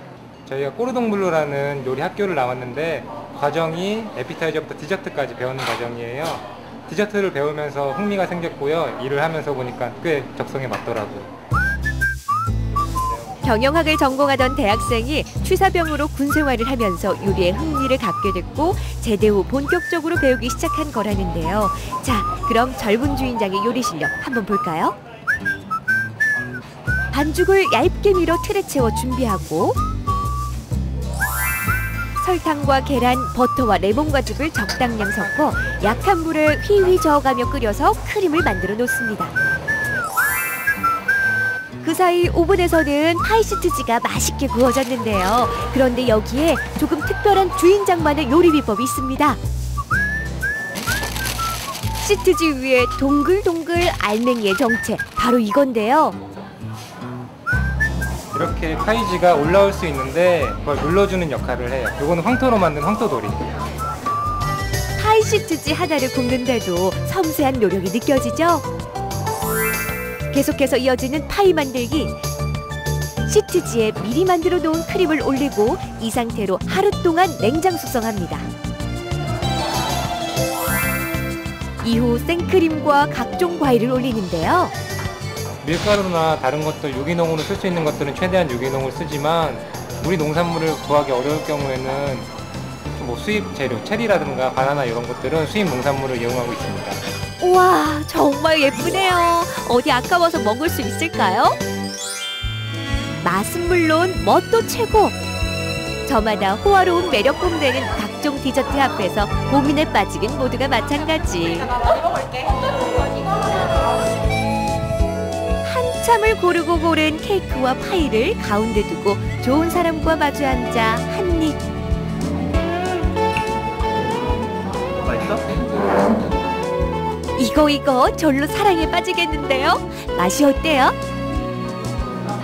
저희가 꼬르동블루라는 요리 학교를 나왔는데 과정이 에피타이저부터 디저트까지 배우는 과정이에요. 디저트를 배우면서 흥미가 생겼고요. 일을 하면서 보니까 꽤 적성에 맞더라고요. 경영학을 전공하던 대학생이 취사병으로 군 생활을 하면서 요리에 흥미를 갖게 됐고 제대 후 본격적으로 배우기 시작한 거라는데요. 자, 그럼 젊은 주인장의 요리 실력 한번 볼까요? 반죽을 얇게 밀어 틀에 채워 준비하고 설탕과 계란, 버터와 레몬과즙을 적당량 섞어 약한 불에 휘휘 저어가며 끓여서 크림을 만들어 놓습니다. 그 사이 오븐에서는 파이시트지가 맛있게 구워졌는데요. 그런데 여기에 조금 특별한 주인장만의 요리 비법이 있습니다. 시트지 위에 동글동글 알맹이의 정체, 바로 이건데요. 이렇게 파이지가 올라올 수 있는데 그걸 눌러주는 역할을 해요. 이거는 황토로 만든 황토돌이. 파이시트지 하나를 굽는데도 섬세한 노력이 느껴지죠? 계속해서 이어지는 파이 만들기. 시트지에 미리 만들어 놓은 크림을 올리고 이 상태로 하루 동안 냉장 숙성합니다. 이후 생크림과 각종 과일을 올리는데요. 밀가루나 다른 것들 유기농으로 쓸 수 있는 것들은 최대한 유기농을 쓰지만 우리 농산물을 구하기 어려울 경우에는 뭐 수입 재료, 체리라든가 바나나 이런 것들은 수입 농산물을 이용하고 있습니다. 우와, 정말 예쁘네요. 어디 아까워서 먹을 수 있을까요? 맛은 물론 멋도 최고. 저마다 호화로운 매력 뽐내는 각종 디저트 앞에서 고민에 빠지긴 모두가 마찬가지. 한참을 고르고 고른 케이크와 파이를 가운데 두고 좋은 사람과 마주 앉아 한 입. 맛있어? 이거 절로 사랑에 빠지겠는데요? 맛이 어때요?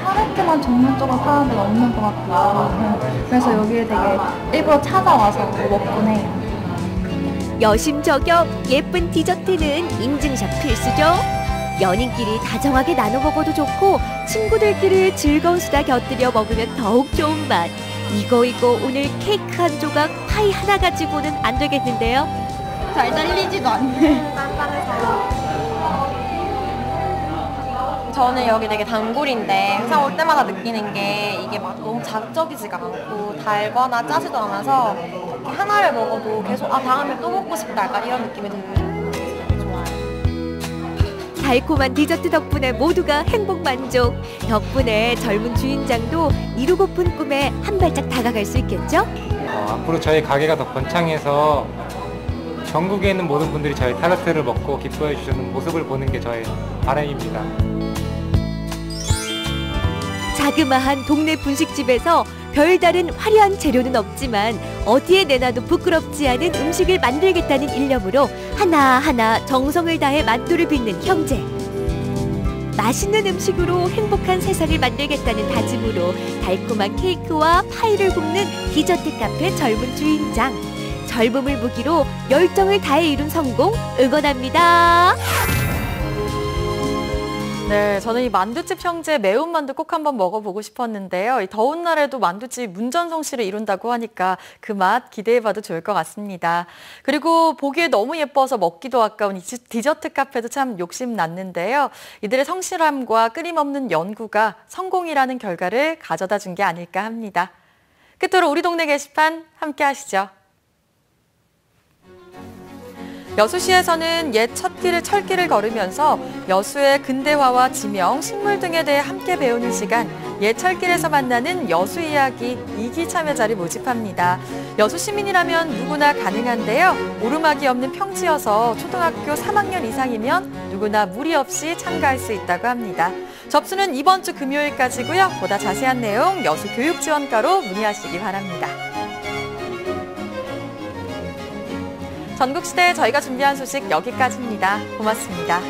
타르트만 전문적으로 파는 데가 없는 것 같아요. 그래서 여기에 되게 일부러 찾아와서 먹곤 해요. 여심저격 예쁜 디저트는 인증샷 필수죠. 연인끼리 다정하게 나눠 먹어도 좋고 친구들끼리 즐거운 수다 곁들여 먹으면 더욱 좋은 맛. 이거 오늘 케이크 한 조각, 파이 하나 가지고는 안 되겠는데요? 잘 잘리지도 않네. 저는 여기 되게 단골인데 항상 올 때마다 느끼는 게 이게 막 너무 자극적이지가 않고 달거나 짜지도 않아서 이렇게 하나를 먹어도 계속 다음에 또 먹고 싶다 약간 이런 느낌이 드는 좋아요. 달콤한 디저트 덕분에 모두가 행복 만족. 덕분에 젊은 주인장도 이루고픈 꿈에 한 발짝 다가갈 수 있겠죠? 앞으로 저희 가게가 더 번창해서 전국에 있는 모든 분들이 저희 타르트를 먹고 기뻐해 주시는 모습을 보는 게 저의 바람입니다. 자그마한 동네 분식집에서 별다른 화려한 재료는 없지만 어디에 내놔도 부끄럽지 않은 음식을 만들겠다는 일념으로 하나하나 정성을 다해 만두를 빚는 형제. 맛있는 음식으로 행복한 세상을 만들겠다는 다짐으로 달콤한 케이크와 파이를 굽는 디저트 카페 젊은 주인장. 젊음을 무기로 열정을 다해 이룬 성공 응원합니다. 네, 저는 이 만두집 형제 매운만두 꼭 한번 먹어보고 싶었는데요. 이 더운 날에도 만두집 문전성시를 이룬다고 하니까 그 맛 기대해봐도 좋을 것 같습니다. 그리고 보기에 너무 예뻐서 먹기도 아까운 이 디저트 카페도 참 욕심났는데요. 이들의 성실함과 끊임없는 연구가 성공이라는 결과를 가져다 준 게 아닐까 합니다. 끝으로 우리 동네 게시판 함께 하시죠. 여수시에서는 옛 철길을 걸으면서 여수의 근대화와 지명, 식물 등에 대해 함께 배우는 시간, 옛 철길에서 만나는 여수 이야기 2기 참여자를 모집합니다. 여수 시민이라면 누구나 가능한데요. 오르막이 없는 평지여서 초등학교 3학년 이상이면 누구나 무리 없이 참가할 수 있다고 합니다. 접수는 이번 주 금요일까지고요. 보다 자세한 내용 여수교육지원과로 문의하시기 바랍니다. 전국시대 저희가 준비한 소식 여기까지입니다. 고맙습니다.